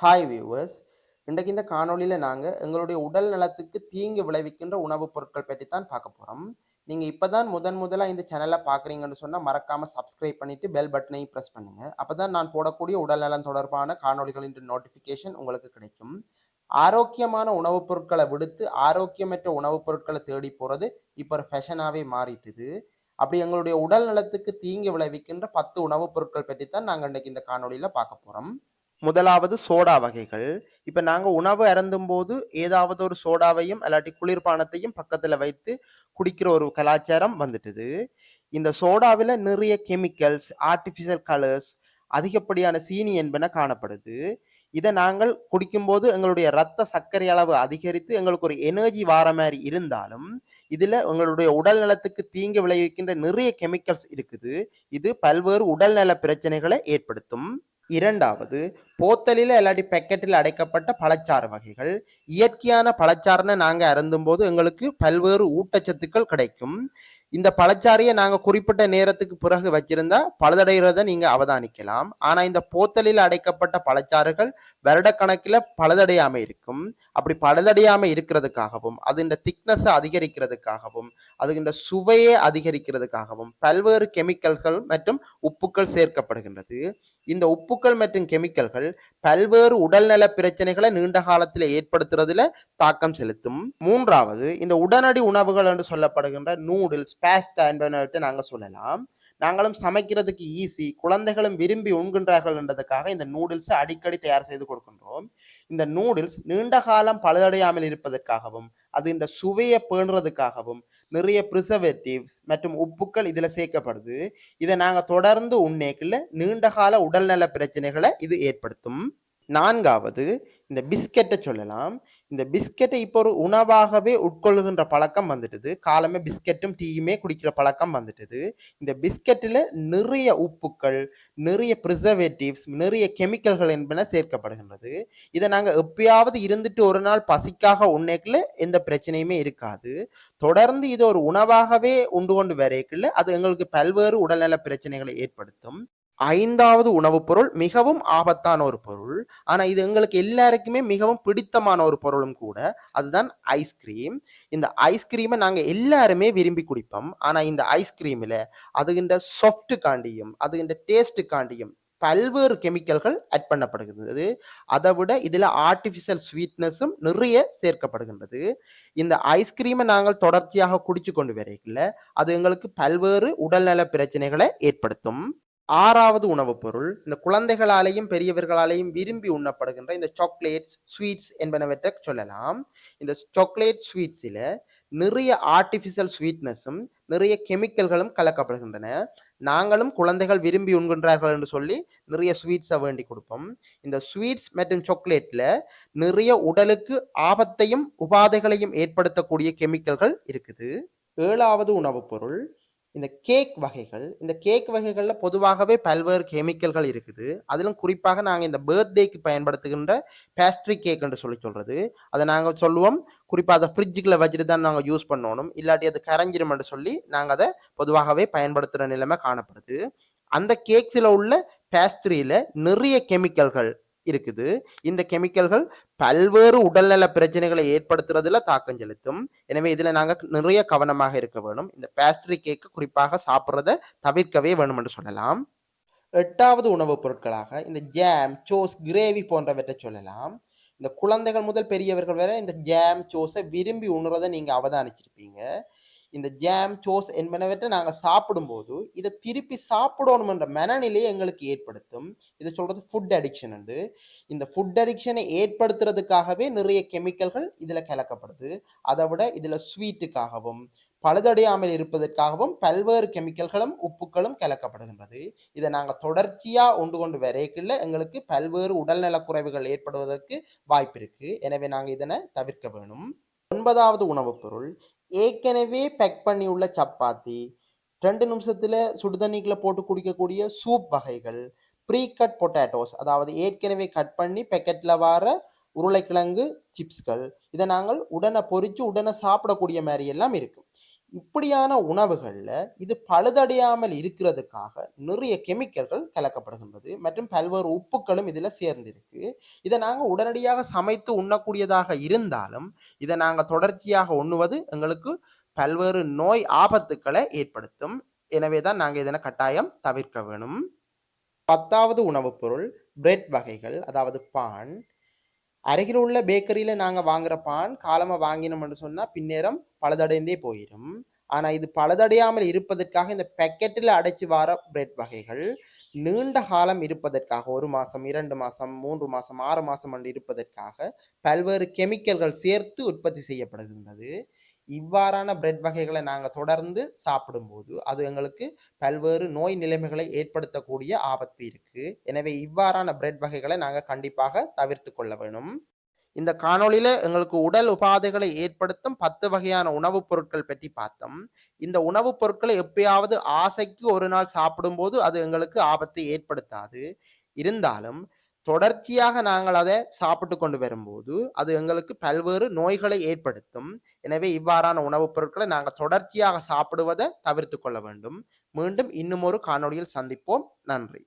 Hi viewers. இன்றைக்கு இந்த காணொளியில நாங்க எங்களுடைய உடல் நலத்துக்கு தீங்கு விளைவிக்கின்ற உணவுப் பொருட்கள் பற்றி தான் பார்க்க போறோம். நீங்க இப்பதான் முதலா இந்த சேனலை பார்க்குறீங்கன்னு சொன்னா மறக்காம சப்ஸ்கிரைப் பண்ணிட்டு பெல் பட்டனையும் பிரஸ் பண்ணுங்க. அப்பதான் நான் போடக்கூடிய உடல் நலம் தொடர்பான காணொளிகளின் நோட்டிஃபிகேஷன் உங்களுக்கு கிடைக்கும். ஆரோக்கியமான உணவுப் பொருட்களை விடுத்து ஆரோக்கியமற்ற உணவுப் பொருட்களை தேடி போறது இப்ப ஒரு ஃபேஷனாவே மாறிட்டுது. அப்படி எங்களுடைய உடல் நலத்துக்கு தீங்கு விளைவிக்கின்ற 10 உணவுப் பொருட்கள் பற்றி தான் நாங்க இன்னைக்கு இந்த காணொளியில பார்க்க போறோம். முதலாவது சோடா வகைகள். இப்ப நாங்க உணவு அருந்தும்போது ஏதாவது ஒரு சோடாவையும் அல்லாட்டி குளிர்பானத்தையும் பக்கத்துல வைத்து குடிக்கிற ஒரு கலாச்சாரம் வந்துட்டுது. இந்த சோடாவில நிறைய கெமிக்கல்ஸ், ஆர்டிபிஷியல் கலர்ஸ், அதிகப்படியான சீனி என்பன காணப்படுது. இதை நாங்கள் குடிக்கும்போது எங்களுடைய ரத்த சர்க்கரை அளவு அதிகரித்து எங்களுக்கு ஒரு எனர்ஜி வார மாதிரி இருந்தாலும் இதுல உங்களுடைய உடல் நலத்துக்கு தீங்கு விளைவிக்கின்ற நிறைய கெமிக்கல்ஸ் இருக்குது. இது பல்வேறு உடல்நல பிரச்சனைகளை ஏற்படுத்தும். இரண்டாவது, போத்தலில் இல்லாட்டி பேக்கெட்டில் அடைக்கப்பட்ட பழச்சாறு வகைகள். இயற்கையான பழச்சாறுன்னு நாங்க அருந்தும்போது எங்களுக்கு பல்வேறு ஊட்டச்சத்துக்கள் கிடைக்கும். இந்த பழச்சாறையை நாங்க குறிப்பிட்ட நேரத்துக்கு பிறகு வச்சிருந்தா பழுதடைகிறத நீங்க அவதானிக்கலாம். ஆனா இந்த போத்தலில் அடைக்கப்பட்ட பழச்சாறுகள் வருடக்கணக்கில் பழுதடையாம இருக்கும். அப்படி பழுதடையாம இருக்கிறதுக்காகவும் அது இந்த திக்னஸ் அதிகரிக்கிறதுக்காகவும் அது இந்த சுவையை அதிகரிக்கிறதுக்காகவும் பல்வேறு கெமிக்கல்கள் மற்றும் உப்புக்கள் சேர்க்கப்படுகின்றது. இந்த உப்புக்கள் மற்றும் கெமிக்கல்கள் பல்வேறு உடல்நல பிரச்சனைகளை நீண்ட காலத்தில் ஏற்படுத்துறதுல தாக்கம் செலுத்தும். மூன்றாவது, இந்த உடனடி உணவுகள் என்று சொல்லப்படுகின்ற நூடுல்ஸ், பாஸ்தா என்பனவற்றை நாங்க சொல்லலாம். நாங்களும் சமைக்கிறதுக்கு ஈஸி, குழந்தைகளும் விரும்பி உண்கின்றார்கள் என்றதுக்காக இந்த நூடுல்ஸை அடிக்கடி தயார் செய்து கொடுக்கின்றோம். இந்த நூடுல்ஸ் நீண்ட காலம் பழுதடையாமல் இருப்பதற்காகவும் அது இந்த சுவையை பேணுறதுக்காகவும் நிறைய ப்ரிசர்வேட்டிவ்ஸ் மற்றும் உப்புக்கள் இதுல சேர்க்கப்படுது. இதை நாங்க தொடர்ந்து உண்ணேக்குள்ள நீண்ட கால உடல்நல பிரச்சனைகளை இது ஏற்படுத்தும். நான்காவது, இந்த பிஸ்கெட்டை சொல்லலாம். இந்த பிஸ்கெட்டை இப்போ ஒரு உணவாகவே உட்கொள்ளுகின்ற பழக்கம் வந்துட்டுது. காலமே பிஸ்கெட்டும் டீயுமே குடிக்கிற பழக்கம் வந்துட்டுது. இந்த பிஸ்கெட்டில் நிறைய உப்புக்கள், நிறைய ப்ரிசர்வேட்டிவ்ஸ், நிறைய கெமிக்கல்கள் என்பன சேர்க்கப்படுகின்றது. இதை நாங்கள் எப்பயாவது இருந்துட்டு ஒரு நாள் பசிக்காக உண்ணேக்குள்ள எந்த பிரச்சனையுமே இருக்காது. தொடர்ந்து இது ஒரு உணவாகவே உண்டு கொண்டு வரைக்குள்ள அது எங்களுக்கு பல்வேறு உடல்நல பிரச்சனைகளை ஏற்படுத்தும். ஐந்தாவது உணவுப் பொருள் மிகவும் ஆபத்தான ஒரு பொருள். ஆனா இது எங்களுக்கு எல்லாருக்குமே மிகவும் பிடித்தமான ஒரு பொருளும் கூட. அதுதான் ஐஸ்கிரீம். இந்த ஐஸ்கிரீமை நாங்க எல்லாருமே விரும்பி குடிப்போம். ஆனா இந்த ஐஸ்கிரீமில் அதுகின்ற சாஃப்ட் காண்டியும் அதுகின்ற டேஸ்ட் காண்டியும் பல்வேறு கெமிக்கல்கள் ஆட் பண்ணப்படுகிறது. அதை விட இதுல ஆர்டிபிஷியல் ஸ்வீட்னஸும் நிறைய சேர்க்கப்படுகின்றது. இந்த ஐஸ்கிரீமை நாங்கள் தொடர்ச்சியாக குடிச்சு கொண்டு வரைக்கல அது எங்களுக்கு பல்வேறு உடல்நல பிரச்சனைகளை ஏற்படுத்தும். ஆறாவது உணவுப் பொருள் இந்த குழந்தைகளாலேயும் பெரியவர்களாலேயும் விரும்பி உண்ணப்படுகின்ற இந்த சாக்லேட்ஸ், ஸ்வீட்ஸ் என்பனவற்றை சொல்லலாம். இந்த சாக்லேட் ஸ்வீட்ஸில் நிறைய ஆர்டிபிஷியல் ஸ்வீட்னஸும் நிறைய கெமிக்கல்களும் கலக்கப்படுகின்றன. நாங்களும் குழந்தைகள் விரும்பி உண்கின்றார்கள் என்று சொல்லி நிறைய ஸ்வீட்ஸை வேண்டி கொடுப்போம். இந்த ஸ்வீட்ஸ் மற்றும் சாக்லேட்ல நிறைய உடலுக்கு ஆபத்தையும் உபாதைகளையும் ஏற்படுத்தக்கூடிய கெமிக்கல்கள் இருக்குது. ஏழாவது உணவுப் பொருள் இந்த கேக் வகைகள். இந்த கேக் வகைகள்ல பொதுவாகவே பல்வேறு கெமிக்கல்கள் இருக்குது. அதிலும் குறிப்பாக நாங்க இந்த பர்த்டேக்கு பயன்படுத்துகின்ற பேஸ்ட்ரி கேக் என்று சொல்றது. அதை நாங்க சொல்லுவோம், குறிப்பா அதை ஃப்ரிட்ஜுக்குள்ள வச்சுட்டு தான் நாங்க யூஸ் பண்ணணும், இல்லாட்டி அது கரைஞ்சிரும் என்று சொல்லி நாங்க அதை பொதுவாகவே பயன்படுத்துற நிலைமை காணப்படுது. அந்த கேக்ஸ்ல உள்ள பேஸ்ட்ரியில நிறைய கெமிக்கல்கள் இருக்குது. இந்த கெமிக்கல்கள் பல்வேறு உடல்நல பிரச்சனைகளை ஏற்படுத்துறதுல தாக்கம் செலுத்தும். எனவே இதுல நாங்க நிறைய கவனமாக இருக்க வேணும். இந்த பேஸ்ட்ரி கேக்கு குறிப்பாக சாப்பிட்றத தவிர்க்கவே வேணும் என்று சொல்லலாம். எட்டாவது உணவுப் பொருட்களாக இந்த ஜாம், சோஸ், கிரேவி போன்றவற்றை சொல்லலாம். இந்த குழந்தைகள் முதல் பெரியவர்கள் வரை இந்த ஜாம், சோஸை விரும்பி உண்ணுறதை நீங்க அவதானிச்சிருப்பீங்க. இந்த ஜாம், சோஸ் என்பனவற்றை நாங்க சாப்பிடும்போது இதை திருப்பி சாப்பிடணும் என்ற மனநிலையை எங்களுக்கு ஏற்படுத்தும். இதை சொல்றது ஃபுட் அடிக்ஷன் என்று. இந்த ஃபுட் அடிக்ஷனை ஏற்படுத்துறதுக்காகவே நிறைய கெமிக்கல்கள் இதுல கலக்கப்படுது. அதை விட இதுல ஸ்வீட்டுக்காகவும் பழுதடையாமல் இருப்பதற்காகவும் பல்வேறு கெமிக்கல்களும் உப்புக்களும் கலக்கப்படுகின்றது. இதை நாங்க தொடர்ச்சியா உண்டு கொண்டு வரைக்குள்ள எங்களுக்கு பல்வேறு உடல்நல குறைவுகள் ஏற்படுவதற்கு வாய்ப்பு இருக்கு. எனவே நாங்க இதனை தவிர்க்க வேணும். ஒன்பதாவது உணவுப் பொருள் ஏற்கனவே பேக் பண்ணி உள்ள சப்பாத்தி, 2 நிமிஷத்துல சுடுதண்ணிக்குள்ள போட்டு குடிக்கக்கூடிய சூப் வகைகள், ப்ரீ கட் பொட்டேட்டோஸ், அதாவது ஏற்கனவே கட் பண்ணி பேக்கெட்ல வார உருளைக்கிழங்கு சிப்ஸ்கள், இதை நாங்கள் உடனே பொரிச்சு உடனே சாப்பிடக்கூடிய மாதிரி எல்லாம் இருக்கும். இப்படியான உணவுகள்ல இது பழுதடையாமல் இருக்கிறதுக்காக நிறைய கெமிக்கல்கள் கலக்கப்படுகின்றது மற்றும் பல்வேறு உப்புக்களும் இதுல சேர்ந்திருக்கு. இத நாங்க உடனடியாக சமைத்து உண்ணக்கூடியதாக இருந்தாலும், இத நாங்க தொடர்ச்சியாக உண்ணுவது எங்களுக்கு பல்வேறு நோய் ஆபத்துக்களை ஏற்படுத்தும். எனவே தான் நாங்க இதனை கட்டாயம் தவிர்க்க வேணும். 10வது உணவுப் பொருள் பிரெட் வகைகள், அதாவது பான். அருகில் உள்ள பேக்கரியில நாங்க வாங்குற பான் காலமா வாங்கினோம்னு சொன்னா பின்னேரம் பழுதடைந்தே போயிரும். ஆனா இது பழுதடையாமல் இருப்பதற்காக இந்த பாக்கெட்டில் அடைச்சு வர பிரெட் வகைகள் நீண்ட காலம் இருப்பதற்காக 1 மாசம், 2 மாசம், 3 மாசம், 6 மாசம் என்று இருப்பதற்காக பல்வேறு கெமிக்கல்கள் சேர்த்து உற்பத்தி செய்யப்படுகின்றது. இவ்வாறான பிரெட் வகைகளை நாங்க தொடர்ந்து சாப்பிடும்போது, அது எங்களுக்கு பல்வேறு நோய் நிலைமைகளை ஏற்படுத்தக்கூடிய ஆபத்து இருக்கு. எனவே இவ்வாறான பிரெட் வகைகளை நாங்க கண்டிப்பாக தவிர்த்துக் கொள்ள வேணும். இந்த காணொளியில எங்களுக்கு உடல் உபாதைகளை ஏற்படுத்தும் 10 வகையான உணவுப் பொருட்கள் பற்றி பார்த்தோம். இந்த உணவுப் பொருட்களை எப்பயாவது ஆசைக்கு ஒரு நாள் சாப்பிடும்போது அது எங்களுக்கு ஆபத்தை ஏற்படுத்தாது. இருந்தாலும் தொடர்ச்சியாக நாங்கள் அதை சாப்பிட்டு கொண்டு வரும்போது அது எங்களுக்கு பல்வேறு நோய்களை ஏற்படுத்தும். எனவே இவ்வாறான உணவுப் பொருட்களை நாங்கள் தொடர்ச்சியாக சாப்பிடுவதை தவிர்த்து கொள்ள வேண்டும். மீண்டும் இன்னும் ஒரு காணொளியில் சந்திப்போம். நன்றி.